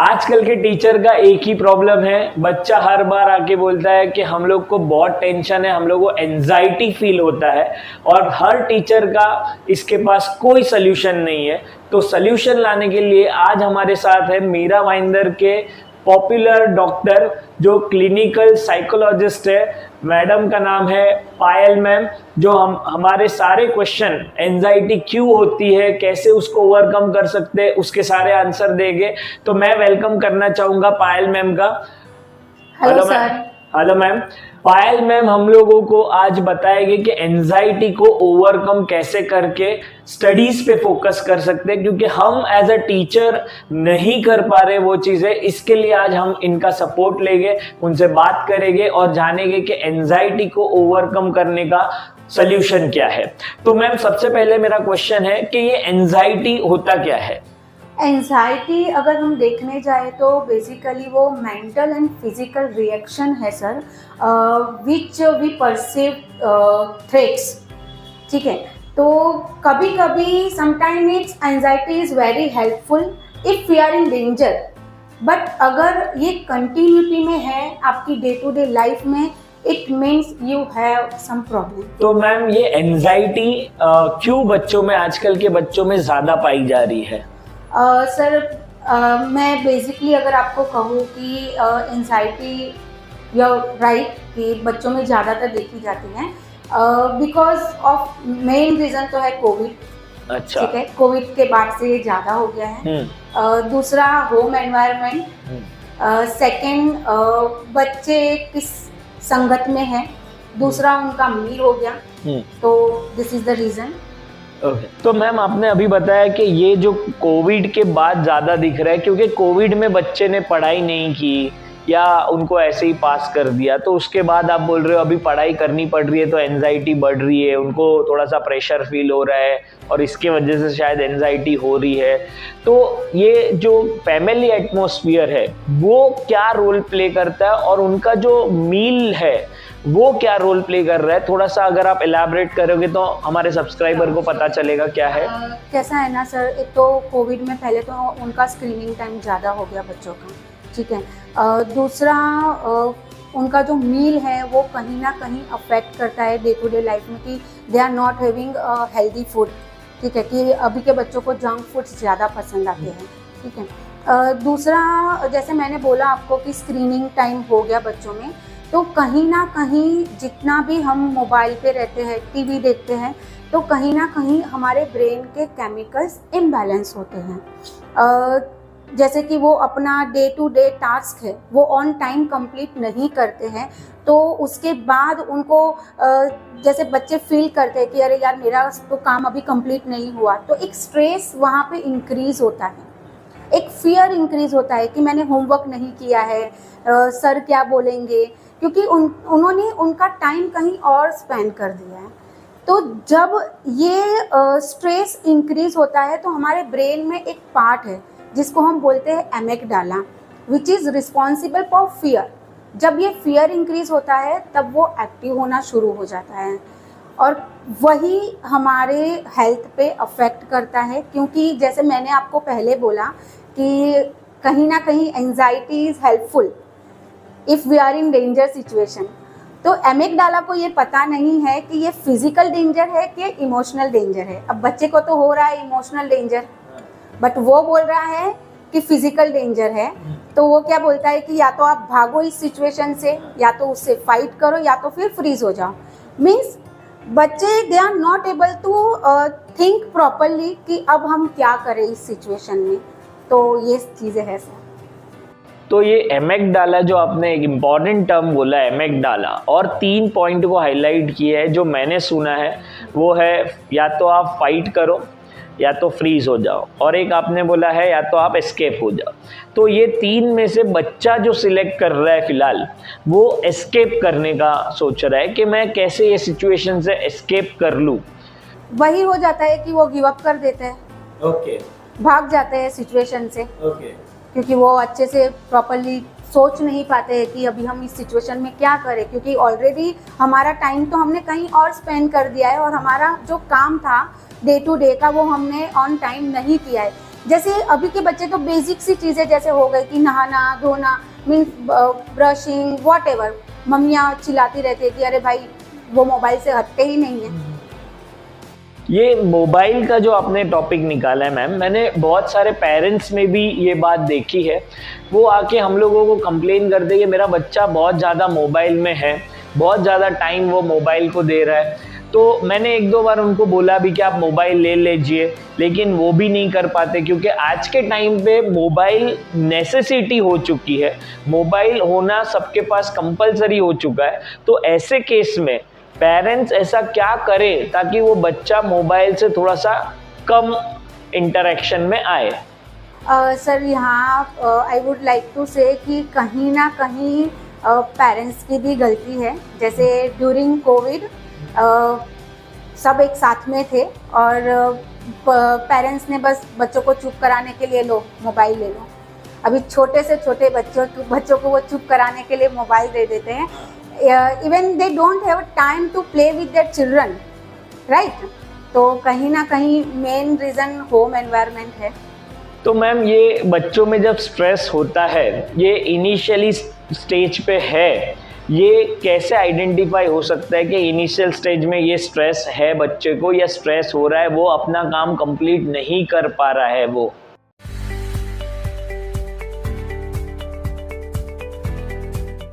आजकल के टीचर का एक ही प्रॉब्लम है, बच्चा हर बार आके बोलता है कि हम लोग को बहुत टेंशन है, हम लोग को एंजाइटी फील होता है और हर टीचर का इसके पास कोई सल्यूशन नहीं है। तो सल्यूशन लाने के लिए आज हमारे साथ है मीरा भाईंदर के पॉपुलर डॉक्टर जो क्लिनिकल साइकोलॉजिस्ट है, मैडम का नाम है पायल मैम, जो हमारे सारे क्वेश्चन एंजाइटी क्यों होती है, कैसे उसको ओवरकम कर सकते हैं, उसके सारे आंसर देंगे। तो मैं वेलकम करना चाहूंगा पायल मैम का। Hello sir. Hello ma'am. Payal ma'am हम लोगों को आज बताएंगे कि एंजाइटी को ओवरकम कैसे करके स्टडीज पे फोकस कर सकते हैं, क्योंकि हम एज अ टीचर नहीं कर पा रहे वो चीजें। इसके लिए आज हम इनका सपोर्ट लेंगे, उनसे बात करेंगे और जानेंगे कि एंजाइटी को ओवरकम करने का सल्यूशन क्या है। तो मैम सबसे पहले मेरा क्वेश्चन है कि ये एंजाइटी होता क्या है? एंजाइटी अगर हम देखने जाए तो बेसिकली वो मेंटल एंड फिजिकल रिएक्शन है sir, which we perceive threats. ठीक है, तो कभी कभी sometime it's anxiety is very helpful if we are in danger, but अगर ये कंटिन्यूटी में है आपकी डे टू डे लाइफ में, it means you have some problem. तो मैम ये एंजाइटी क्यों बच्चों में, आजकल के बच्चों में ज्यादा पाई जा रही है? सर मैं बेसिकली अगर आपको कहूँ कि एंजाइटी या राइट कि बच्चों में ज़्यादातर देखी जाती हैं, बिकॉज ऑफ मेन रीज़न तो है कोविड। अच्छा। ठीक है, कोविड के बाद से ये ज़्यादा हो गया है। दूसरा होम एनवायरनमेंट, सेकंड बच्चे किस संगत में हैं, दूसरा उनका मील हो गया। तो दिस इज़ द रीज़न। तो मैम आपने अभी बताया कि ये जो कोविड के बाद ज़्यादा दिख रहा है, क्योंकि कोविड में बच्चे ने पढ़ाई नहीं की या उनको ऐसे ही पास कर दिया, तो उसके बाद आप बोल रहे हो अभी पढ़ाई करनी पड़ रही है तो एंजाइटी बढ़ रही है, उनको थोड़ा सा प्रेशर फील हो रहा है और इसके वजह से शायद एंजाइटी हो रही है। तो ये जो फैमिली एटमॉस्फेयर है वो क्या रोल प्ले करता है और उनका जो मील है वो क्या रोल प्ले कर रहा है? थोड़ा सा अगर आप एलैबोरेट करोगे तो हमारे सब्सक्राइबर को पता चलेगा क्या है। कैसा है ना सर, एक तो कोविड में पहले तो उनका स्क्रीनिंग टाइम ज़्यादा हो गया बच्चों का। ठीक है, दूसरा उनका जो मील है वो कहीं ना कहीं अफेक्ट करता है डे टू डे लाइफ में कि they are not having healthy food. ठीक है, कि अभी के बच्चों को जंक फूड्स ज़्यादा पसंद आते हैं। ठीक है, दूसरा जैसे मैंने बोला आपको कि स्क्रीनिंग टाइम हो गया बच्चों में, तो कहीं ना कहीं जितना भी हम मोबाइल पे रहते हैं, टीवी देखते हैं, तो कहीं ना कहीं हमारे ब्रेन के केमिकल्स इम्बैलेंस होते हैं। जैसे कि वो अपना डे टू डे टास्क है वो ऑन टाइम कंप्लीट नहीं करते हैं, तो उसके बाद उनको जैसे बच्चे फील करते हैं कि अरे यार मेरा तो काम अभी कंप्लीट नहीं हुआ, तो एक स्ट्रेस वहाँ पे इंक्रीज होता है, एक फियर इंक्रीज होता है कि मैंने होमवर्क नहीं किया है, सर क्या बोलेंगे, क्योंकि उन्होंने उनका टाइम कहीं और स्पेंड कर दिया है। तो जब ये स्ट्रेस इंक्रीज होता है तो हमारे ब्रेन में एक पार्ट है जिसको हम बोलते हैं amygdala, which is responsible for fear. जब ये फियर इंक्रीज होता है तब वो एक्टिव होना शुरू हो जाता है और वही हमारे हेल्थ पे अफेक्ट करता है, क्योंकि जैसे मैंने आपको पहले बोला कि कहीं ना कहीं anxiety is helpful if we are in danger situation. तो एमिगडाला को ये पता नहीं है कि ये फिजिकल डेंजर है कि इमोशनल डेंजर है। अब बच्चे को तो हो रहा है इमोशनल डेंजर, बट वो बोल रहा है कि फिजिकल डेंजर है, तो वो क्या बोलता है कि या तो आप भागो इस सिचुएशन से, या तो उससे फाइट करो, या तो फिर फ्रीज हो जाओ। मीन्स बच्चे they are not able to think properly कि अब हम क्या करें इस सिचुएशन में। तो ये चीज़ें हैं सर। तो ये एमिगडाला जो आपने एक इम्पॉर्टेंट टर्म बोला एमिगडाला, और 3 पॉइंट को हाईलाइट किया है जो मैंने सुना है, वो है या तो आप फाइट करो, या तो फ्रीज हो जाओ, और एक आपने बोला है या तो आप एस्केप हो जाओ। तो ये 3 में से बच्चा जो सिलेक्ट कर रहा है फिलहाल वो एस्केप करने का सोच रहा है कि मैं कैसे ये सिचुएशन से एस्केप कर लूँ। वही हो जाता है कि वो गिव अप कर देते हैं। ओके। भाग जाते हैं सिचुएशन से। ओके। क्योंकि वो अच्छे से प्रॉपरली सोच नहीं पाते हैं कि अभी हम इस सिचुएशन में क्या करें, क्योंकि ऑलरेडी हमारा टाइम तो हमने कहीं और स्पेंड कर दिया है और हमारा जो काम था डे टू डे का वो हमने ऑन टाइम नहीं किया है। जैसे अभी के बच्चे तो बेसिक सी चीज़ें जैसे हो गई कि नहाना धोना मीन्स ब्रशिंग वॉट एवर, मम्मियाँ चिल्लाती रहती है कि अरे भाई वो मोबाइल से हटते ही नहीं है। ये मोबाइल का जो आपने टॉपिक निकाला है मैम, मैंने बहुत सारे पेरेंट्स में भी ये बात देखी है। वो आके हम लोगों को कंप्लेन करते कि मेरा बच्चा बहुत ज़्यादा मोबाइल में है, बहुत ज़्यादा टाइम वो मोबाइल को दे रहा है। तो मैंने एक दो बार उनको बोला भी कि आप मोबाइल ले लीजिए, लेकिन वो भी नहीं कर पाते क्योंकि आज के टाइम पे मोबाइल नेसेसिटी हो चुकी है, मोबाइल होना सबके पास कंपलसरी हो चुका है। तो ऐसे केस में पेरेंट्स ऐसा क्या करें ताकि वो बच्चा मोबाइल से थोड़ा सा कम इंटरेक्शन में आए? सर यहाँ आई वुड लाइक टू से कि कहीं ना कहीं पेरेंट्स की भी गलती है। जैसे ड्यूरिंग कोविड सब एक साथ में थे और पेरेंट्स ने बस बच्चों को चुप कराने के लिए लो मोबाइल ले लो। अभी छोटे से छोटे बच्चों को वो चुप कराने के लिए मोबाइल दे देते हैं। Even they don't have time to play with their children, right. तो कहीं ना कहीं मेन रीज़न होम एनवायरनमेंट है। तो मैम ये बच्चों में जब स्ट्रेस होता है, ये इनिशियली स्टेज पे है, ये कैसे आइडेंटिफाई हो सकता है कि इनिशियल स्टेज में ये स्ट्रेस है बच्चे को या स्ट्रेस हो रहा है, वो अपना काम कंप्लीट नहीं कर पा रहा है वो?